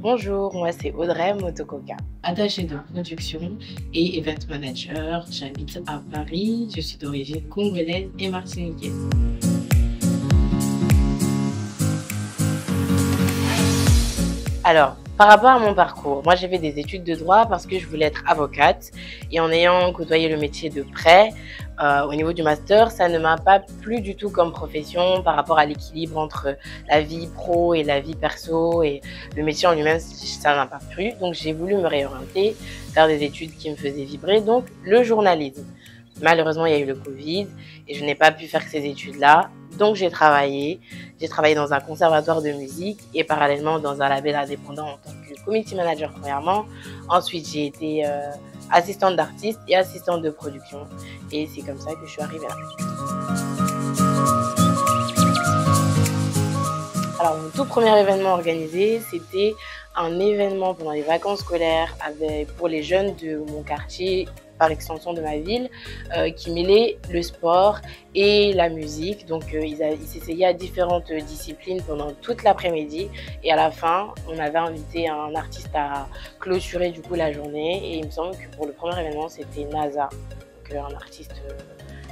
Bonjour, moi c'est Audrey Motokoka. Attachée de production et event manager, j'habite à Paris, je suis d'origine congolaise et martiniquaise. Alors, par rapport à mon parcours, moi j'ai fait des études de droit parce que je voulais être avocate et en ayant côtoyé le métier de près, au niveau du master, ça ne m'a pas plu du tout comme profession par rapport à l'équilibre entre la vie pro et la vie perso et le métier en lui-même, ça m'a pas plu. Donc j'ai voulu me réorienter, faire des études qui me faisaient vibrer, donc le journalisme. Malheureusement, il y a eu le Covid et je n'ai pas pu faire ces études-là. Donc, j'ai travaillé dans un conservatoire de musique et parallèlement dans un label indépendant en tant que community manager premièrement. Ensuite, j'ai été assistante d'artiste et assistante de production. Et c'est comme ça que je suis arrivée là. Alors, mon tout premier événement organisé, c'était un événement pendant les vacances scolaires pour les jeunes de mon quartier, par extension de ma ville, qui mêlait le sport et la musique. Donc, ils s'essayaient à différentes disciplines pendant toute l'après-midi. Et à la fin, on avait invité un artiste à clôturer du coup la journée. Et il me semble que pour le premier événement, c'était NASA, donc un artiste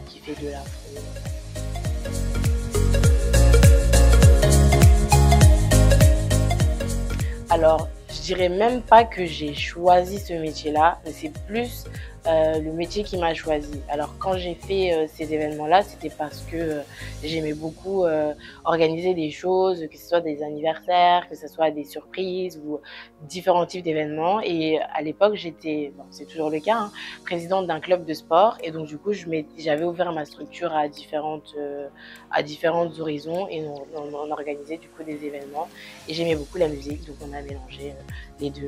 qui fait de l'afro. Alors, je dirais même pas que j'ai choisi ce métier-là, mais c'est plus le métier qui m'a choisi. Alors, quand j'ai fait ces événements-là, c'était parce que j'aimais beaucoup organiser des choses, que ce soit des anniversaires, que ce soit des surprises ou différents types d'événements. Et à l'époque, j'étais, bon, c'est toujours le cas, hein, présidente d'un club de sport. Et donc, du coup, j'avais ouvert ma structure à différents horizons et on organisait du coup des événements. Et j'aimais beaucoup la musique, donc on a mélangé les deux.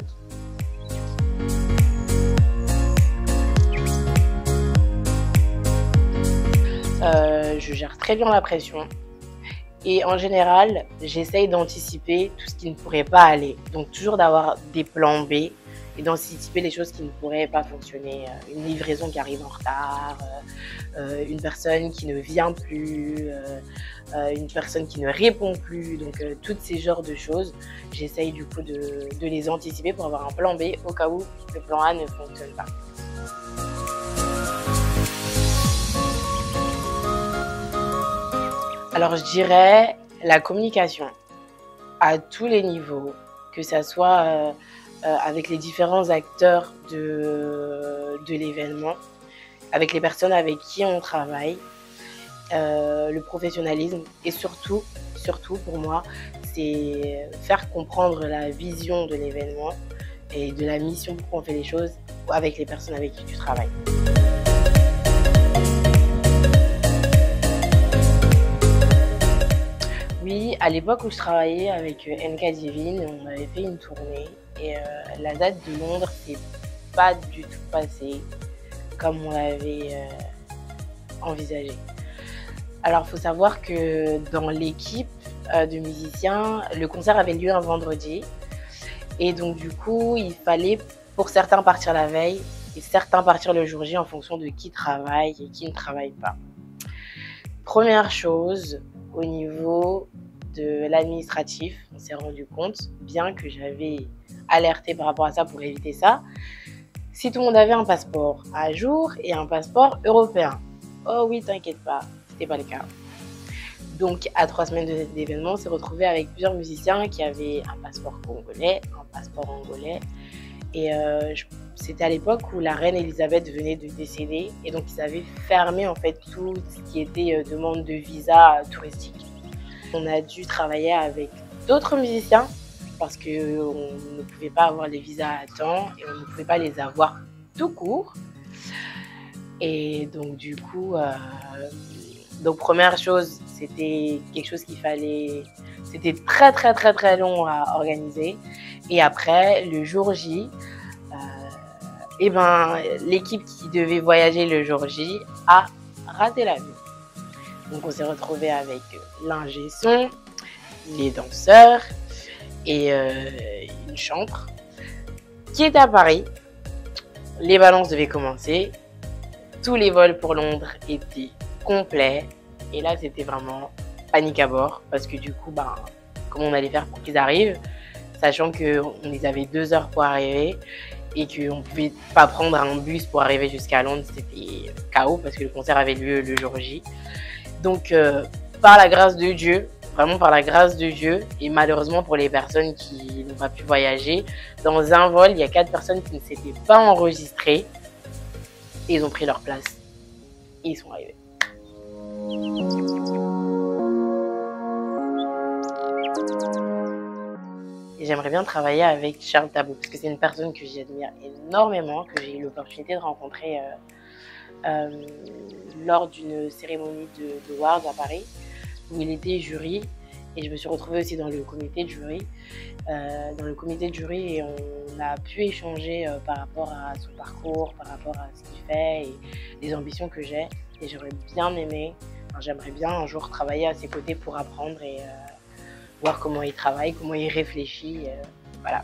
Je gère très bien la pression et en général, j'essaye d'anticiper tout ce qui ne pourrait pas aller. Donc toujours d'avoir des plans B et d'anticiper les choses qui ne pourraient pas fonctionner. Une livraison qui arrive en retard, une personne qui ne vient plus, une personne qui ne répond plus. Donc tous ces genres de choses, j'essaye du coup de les anticiper pour avoir un plan B au cas où le plan A ne fonctionne pas. Alors, je dirais la communication à tous les niveaux, que ça soit avec les différents acteurs de l'événement, avec les personnes avec qui on travaille, le professionnalisme et surtout pour moi, c'est faire comprendre la vision de l'événement et de la mission pour qu'on fait les choses avec les personnes avec qui tu travailles. Oui, à l'époque où je travaillais avec NK Divine, on avait fait une tournée et la date de Londres s'est pas du tout passée comme on l'avait envisagé. Alors, il faut savoir que dans l'équipe de musiciens, le concert avait lieu un vendredi et donc du coup, il fallait pour certains partir la veille et certains partir le jour J en fonction de qui travaille et qui ne travaille pas. Première chose, au niveau de l'administratif, on s'est rendu compte, bien que j'avais alerté par rapport à ça pour éviter ça, si tout le monde avait un passeport à jour et un passeport européen. Oh oui, t'inquiète pas, c'était pas le cas. Donc, à 3 semaines d'événement, on s'est retrouvé avec plusieurs musiciens qui avaient un passeport congolais, un passeport angolais. Et c'était à l'époque où la reine Elisabeth venait de décéder et donc ils avaient fermé en fait tout ce qui était demande de visa touristique. On a dû travailler avec d'autres musiciens parce qu'on ne pouvait pas avoir les visas à temps et on ne pouvait pas les avoir tout court. Et donc du coup, première chose, c'était quelque chose c'était très long à organiser. Et après, le jour J, l'équipe qui devait voyager le jour J a raté l'avion. Donc on s'est retrouvé avec l'ingé son, les danseurs et une chambre qui était à Paris. Les balances devaient commencer. Tous les vols pour Londres étaient complets. Et là, c'était vraiment panique à bord parce que du coup, comment on allait faire pour qu'ils arrivent? sachant qu'on les avait 2 heures pour arriver et qu'on ne pouvait pas prendre un bus pour arriver jusqu'à Londres. C'était chaos parce que le concert avait lieu le jour J. Donc, par la grâce de Dieu, vraiment par la grâce de Dieu, et malheureusement pour les personnes qui n'ont pas pu voyager, dans un vol, il y a 4 personnes qui ne s'étaient pas enregistrées et ils ont pris leur place et ils sont arrivés. Et j'aimerais bien travailler avec Charles Tabou parce que c'est une personne que j'admire énormément, que j'ai eu l'opportunité de rencontrer lors d'une cérémonie de Awards à Paris où il était jury et je me suis retrouvée aussi dans le comité de jury. Et on a pu échanger par rapport à son parcours, par rapport à ce qu'il fait et les ambitions que j'ai. Et j'aimerais bien un jour travailler à ses côtés pour apprendre et voir comment il travaille, comment il réfléchit. Voilà.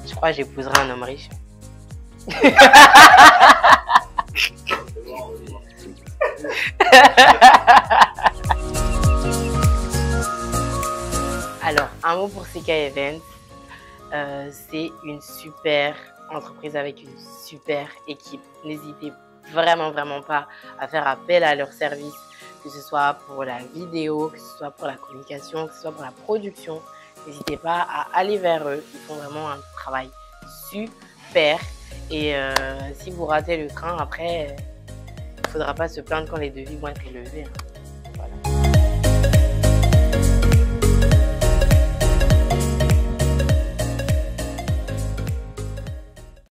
Je crois que j'épouserai un homme riche. Alors, un mot pour CK Events. C'est une super entreprise avec une super équipe. N'hésitez vraiment pas à faire appel à leurs services, que ce soit pour la vidéo, que ce soit pour la communication, que ce soit pour la production. N'hésitez pas à aller vers eux. Ils font vraiment un travail super. Et si vous ratez le train, après, il ne faudra pas se plaindre quand les devis vont être élevés.